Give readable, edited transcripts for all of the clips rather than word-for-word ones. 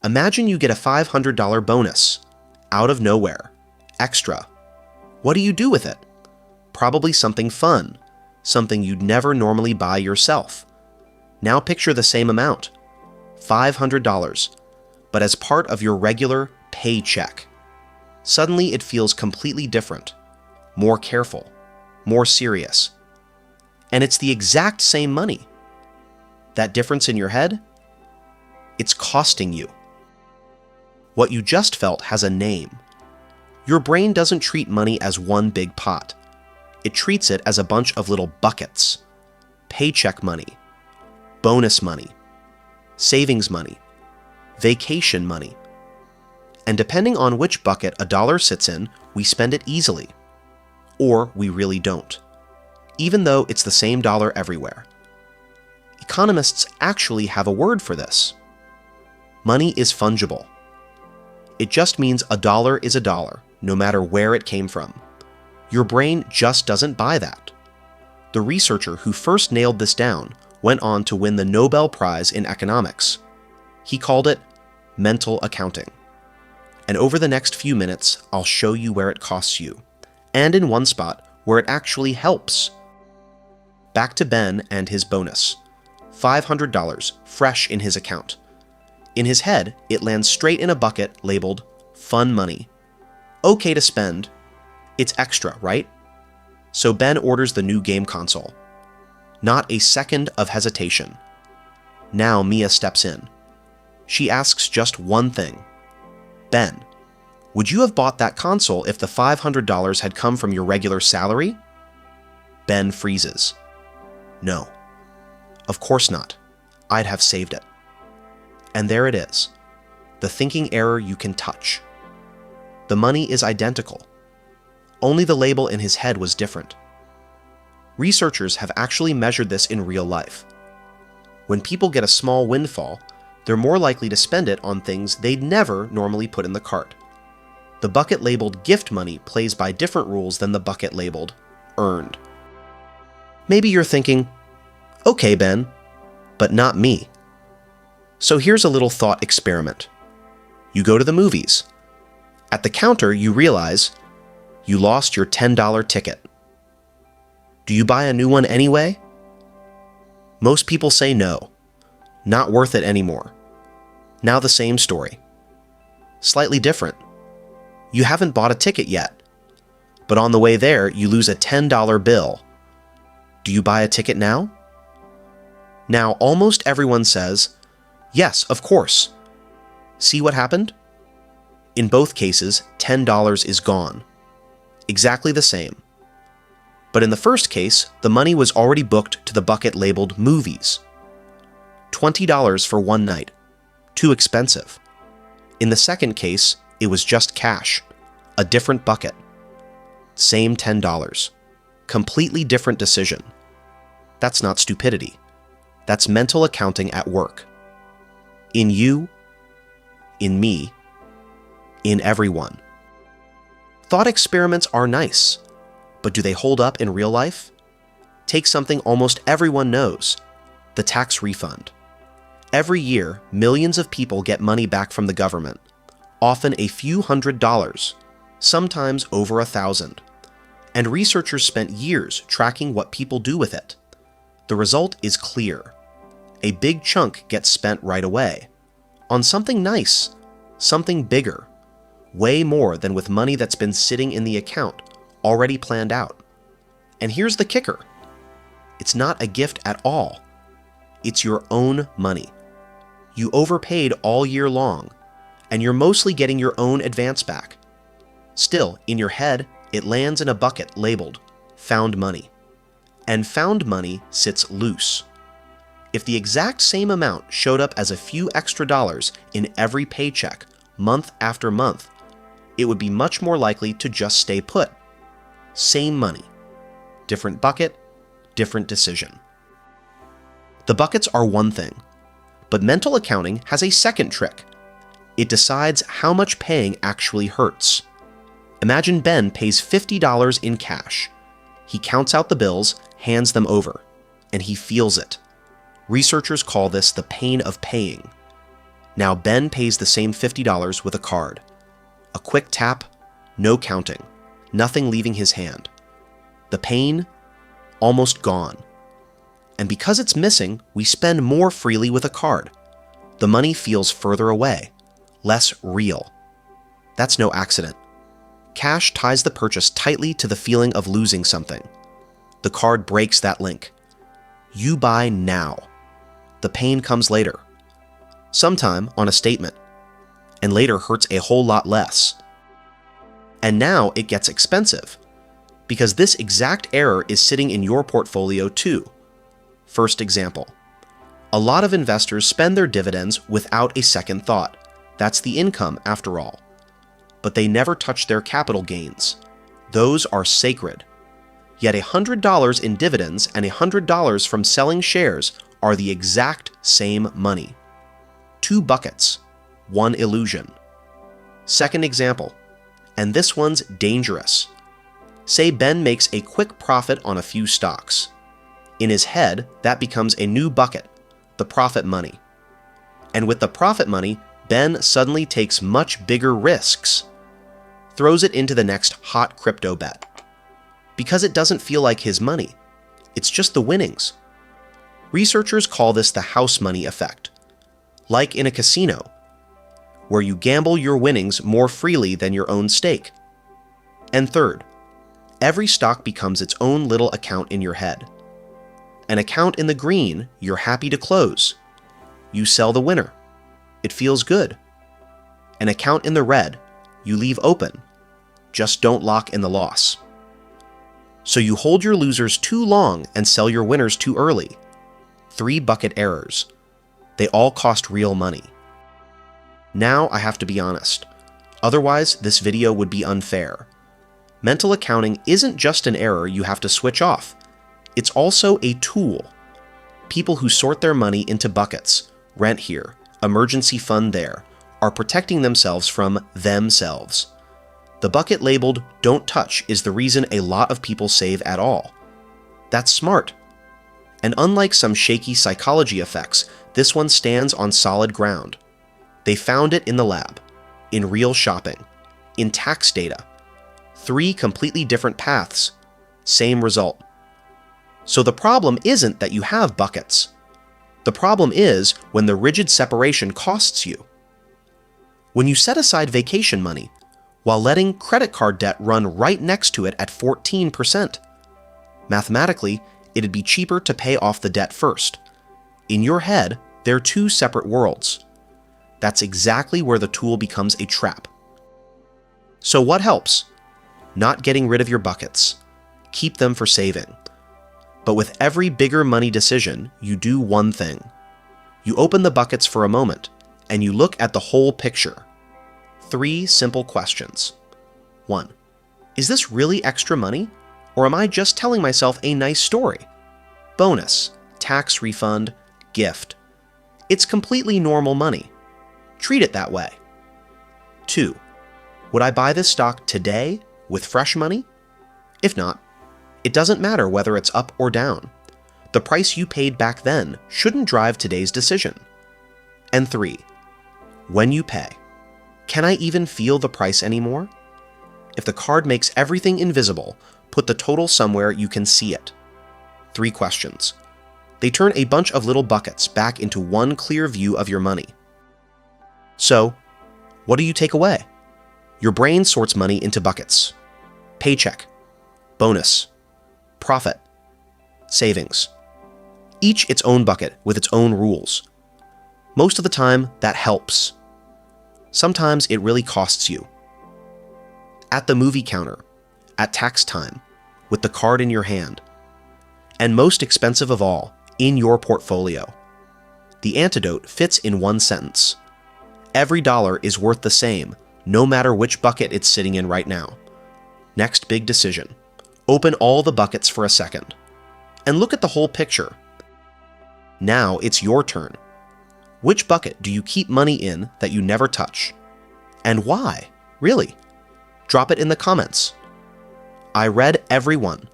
Imagine you get a $500 bonus, out of nowhere, extra. What do you do with it? Probably something fun, something you'd never normally buy yourself. Now picture the same amount, $500, but as part of your regular paycheck. Suddenly it feels completely different, more careful, more serious. And it's the exact same money. That difference in your head? It's costing you. What you just felt has a name. Your brain doesn't treat money as one big pot. It treats it as a bunch of little buckets. Paycheck money, bonus money, savings money, vacation money. And depending on which bucket a dollar sits in, we spend it easily. Or we really don't, even though it's the same dollar everywhere. Economists actually have a word for this. Money is fungible. It just means a dollar is a dollar, no matter where it came from. Your brain just doesn't buy that. The researcher who first nailed this down went on to win the Nobel Prize in economics. He called it mental accounting. And over the next few minutes, I'll show you where it costs you, and in one spot where it actually helps. Back to Ben and his bonus. $500 fresh in his account. In his head, it lands straight in a bucket labeled fun money. Okay to spend. It's extra, right? So Ben orders the new game console. Not a second of hesitation. Now Mia steps in. She asks just one thing. Ben, would you have bought that console if the $500 had come from your regular salary? Ben freezes. No. Of course not. I'd have saved it. And there it is. The thinking error you can touch. The money is identical. Only the label in his head was different. Researchers have actually measured this in real life. When people get a small windfall, they're more likely to spend it on things they'd never normally put in the cart. The bucket labeled gift money plays by different rules than the bucket labeled earned. Maybe you're thinking, okay, Ben, but not me. So here's a little thought experiment. You go to the movies. At the counter, you realize you lost your $10 ticket. Do you buy a new one anyway? Most people say no. Not worth it anymore. Now the same story. Slightly different. You haven't bought a ticket yet, but on the way there, you lose a $10 bill. Do you buy a ticket now? Now, almost everyone says, yes, of course. See what happened? In both cases, $10 is gone. Exactly the same. But in the first case, the money was already booked to the bucket labeled movies. $20 for one night. Too expensive. In the second case, it was just cash. A different bucket. Same $10. Completely different decision. That's not stupidity. That's mental accounting at work. In you, in me, in everyone. Thought experiments are nice, but do they hold up in real life? Take something almost everyone knows, the tax refund. Every year, millions of people get money back from the government, often a few $100s, sometimes over 1,000. And researchers spent years tracking what people do with it. The result is clear. A big chunk gets spent right away, on something nice, something bigger, way more than with money that's been sitting in the account, already planned out. And here's the kicker. It's not a gift at all. It's your own money. You overpaid all year long, and you're mostly getting your own advance back. Still, in your head, it lands in a bucket labeled found money. And found money sits loose. If the exact same amount showed up as a few extra dollars in every paycheck, month after month, it would be much more likely to just stay put. Same money. Different bucket, different decision. The buckets are one thing, but mental accounting has a second trick. It decides how much paying actually hurts. Imagine Ben pays $50 in cash. He counts out the bills, hands them over, and he feels it. Researchers call this the pain of paying. Now Ben pays the same $50 with a card. A quick tap, no counting, nothing leaving his hand. The pain, almost gone. And because it's missing, we spend more freely with a card. The money feels further away, less real. That's no accident. Cash ties the purchase tightly to the feeling of losing something. The card breaks that link. You buy now. The pain comes later. Sometime on a statement. And later hurts a whole lot less. And now it gets expensive. Because this exact error is sitting in your portfolio too. First example. A lot of investors spend their dividends without a second thought. That's the income, after all. But they never touch their capital gains. Those are sacred. Yet $100 in dividends and $100 from selling shares are the exact same money. Two buckets, one illusion. Second example, and this one's dangerous. Say Ben makes a quick profit on a few stocks. In his head, that becomes a new bucket, the profit money. And with the profit money, Ben suddenly takes much bigger risks. Throws it into the next hot crypto bet. Because it doesn't feel like his money. It's just the winnings. Researchers call this the house money effect. Like in a casino, where you gamble your winnings more freely than your own stake. And third, every stock becomes its own little account in your head. An account in the green you're happy to close. You sell the winner. It feels good. An account in the red you leave open. Just don't lock in the loss. So you hold your losers too long and sell your winners too early. 3 bucket errors. They all cost real money. Now I have to be honest. Otherwise, this video would be unfair. Mental accounting isn't just an error you have to switch off. It's also a tool. People who sort their money into buckets, rent here, emergency fund there, are protecting themselves from themselves. The bucket labeled "Don't touch" is the reason a lot of people save at all. That's smart. And unlike some shaky psychology effects, this one stands on solid ground. They found it in the lab, in real shopping, in tax data. 3 completely different paths, same result. So the problem isn't that you have buckets. The problem is when the rigid separation costs you. When you set aside vacation money, while letting credit card debt run right next to it at 14%. Mathematically, it'd be cheaper to pay off the debt first. In your head, they're 2 separate worlds. That's exactly where the tool becomes a trap. So what helps? Not getting rid of your buckets. Keep them for saving. But with every bigger money decision, you do one thing. You open the buckets for a moment, and you look at the whole picture. 3 simple questions. 1. Is this really extra money? Or am I just telling myself a nice story? Bonus, tax refund, gift. It's completely normal money. Treat it that way. 2. Would I buy this stock today with fresh money? If not, it doesn't matter whether it's up or down. The price you paid back then shouldn't drive today's decision. And 3. When you pay, can I even feel the price anymore? If the card makes everything invisible, put the total somewhere you can see it. 3 questions. They turn a bunch of little buckets back into one clear view of your money. So, what do you take away? Your brain sorts money into buckets. Paycheck, bonus, profit, savings. Each its own bucket with its own rules. Most of the time, that helps. Sometimes it really costs you. At the movie counter, at tax time, with the card in your hand. And most expensive of all, in your portfolio. The antidote fits in one sentence. Every dollar is worth the same, no matter which bucket it's sitting in right now. Next big decision. Open all the buckets for a second. And look at the whole picture. Now it's your turn. Which bucket do you keep money in that you never touch? And why? Really? Drop it in the comments. I read every one.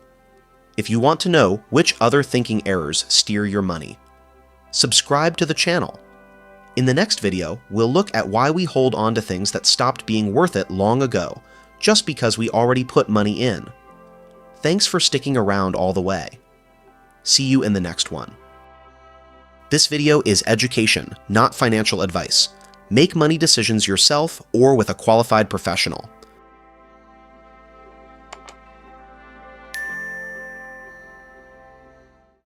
If you want to know which other thinking errors steer your money, subscribe to the channel. In the next video, we'll look at why we hold on to things that stopped being worth it long ago, just because we already put money in. Thanks for sticking around all the way. See you in the next one. This video is education, not financial advice. Make money decisions yourself or with a qualified professional.